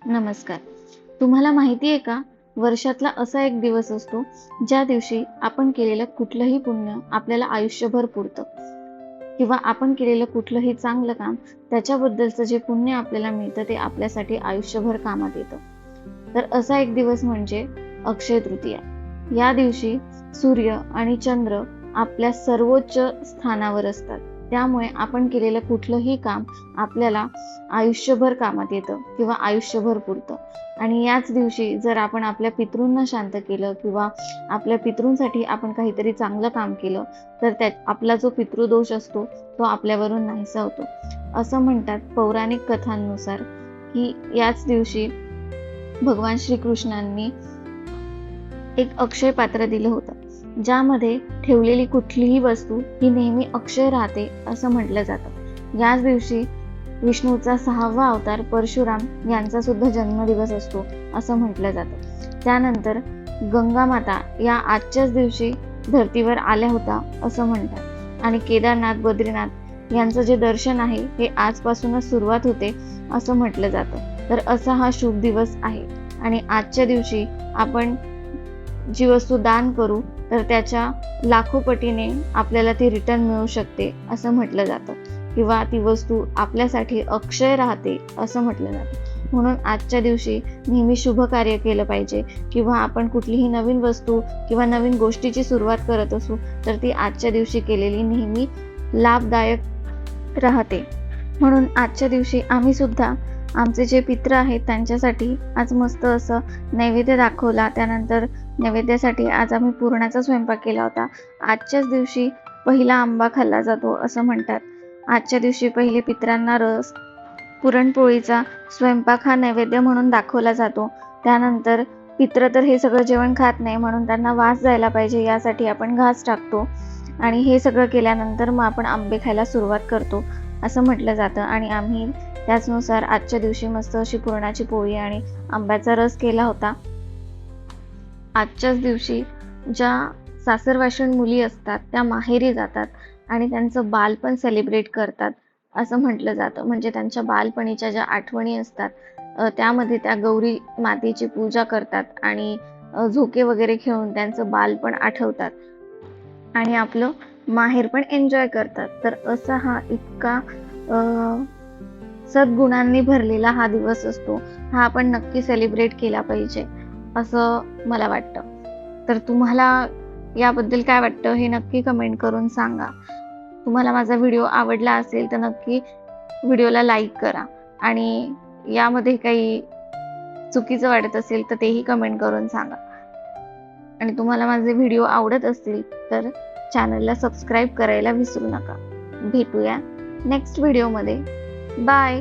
नमस्कार. तुम्हाला माहिती आहे का? वर्षातला असा एक दिवस असतो, ज्या दिवशी आपण केलेलं कुठलंही पुण्य आपल्याला आयुष्यभर पुरतं किंवा आपण केलेलं कुठलंही चांगलं काम, त्याच्याबद्दलचं जे पुण्य आपल्याला मिळतं ते आपल्यासाठी आयुष्यभर कामात येतं. तर असा एक दिवस म्हणजे अक्षय तृतीया. या दिवशी सूर्य आणि चंद्र आपल्या सर्वोच्च स्थानावर असतात. त्यामुळे आपण केलेलं कुठलंही काम आपल्याला आयुष्यभर कामात येतं किंवा आयुष्यभर पुरतं. आणि याच दिवशी जर आपण आपल्या पितृंना शांत केलं किंवा आपल्या पितृंसाठी आपण काहीतरी चांगलं काम केलं, तर आपला जो पितृदोष असतो तो आपल्यावरून नाहीसा होतो. असं म्हणतात पौराणिक कथांनुसार की याच दिवशी भगवान श्रीकृष्णांनी एक अक्षय पात्र दिलं होतं, ज्यामध्ये ठेवलेली कुठलीही वस्तू ही नेहमी अक्षय राहते असं म्हटलं जातं. याच दिवशी विष्णूचा 6वा अवतार परशुराम यांचा सुद्धा जन्मदिवस असतो असं म्हटलं जातं. त्यानंतर गंगा माता या आजच्याच दिवशी धर्तीवर आल्या होत्या असं म्हणतात. आणि केदारनाथ, बद्रीनाथ यांचं जे दर्शन आहे हे आजपासूनच सुरुवात होते असं म्हटलं जातं. तर असा हा शुभ दिवस आहे. आणि आजच्या दिवशी आपण जी वस्तू दान करू तर त्याच्या लाखो पटीने आपल्याला ती रिटर्न मिळू शकते असं म्हटलं जातं, किंवा ती वस्तू आपल्यासाठी अक्षय राहते असं म्हटलं जातं. म्हणून आजच्या दिवशी नेहमी शुभ कार्य केलं पाहिजे, किंवा आपण कुठलीही नवीन वस्तू किंवा नवीन गोष्टीची सुरुवात करत असू तर ती आजच्या दिवशी केलेली नेहमी लाभदायक राहते. म्हणून आजच्या दिवशी आम्ही सुद्धा आमचे जे पित्र आहेत त्यांच्यासाठी आज मस्त असं नैवेद्य दाखवला. त्यानंतर नैवेद्यासाठी आज आम्ही पुरणाचा स्वयंपाक केला होता. आजच्याच दिवशी पहिला आंबा खाल्ला जातो असं म्हणतात. आजच्या दिवशी पहिले पित्रांना रस, पुरणपोळीचा स्वयंपाक हा नैवेद्य म्हणून दाखवला जातो. त्यानंतर पित्र तर हे सगळं जेवण खात नाही, म्हणून त्यांना वास जायला पाहिजे यासाठी आपण घास टाकतो. आणि हे सगळं केल्यानंतर मग आपण आंबे खायला सुरुवात करतो असं म्हटलं जातं. आणि आम्ही त्याचनुसार आजच्या दिवशी मस्त अशी पुरणाची पोळी आणि आंब्याचा रस केला होता. आजच्याच दिवशी ज्या सासरवाशीण मुली असतात त्या माहेरी जातात आणि त्यांचं बालपण सेलिब्रेट करतात असं म्हटलं जातं. म्हणजे त्यांच्या बालपणीच्या ज्या आठवणी असतात त्यामध्ये त्या गौरी मातेची पूजा करतात आणि झोके वगैरे खेळून त्यांचं बालपण आठवतात आणि आपलं माहेर पण एन्जॉय करतात. तर असा हा इतका सद्गुणांनी भरलेला हा दिवस असतो. हा आपण नक्की सेलिब्रेट केला पाहिजे असं मला वाटतं. तर तुम्हाला याबद्दल काय वाटतं हे नक्की कमेंट करून सांगा. तुम्हाला माझा व्हिडिओ आवडला असेल तर नक्की व्हिडिओला लाईक करा, आणि यामध्ये काही चुकीचं वाटत असेल तर तेही कमेंट करून सांगा. आणि तुम्हाला माझे व्हिडिओ आवडत असतील तर चॅनलला सबस्क्राईब करायला विसरू नका. भेटूया नेक्स्ट व्हिडिओमध्ये. बाय.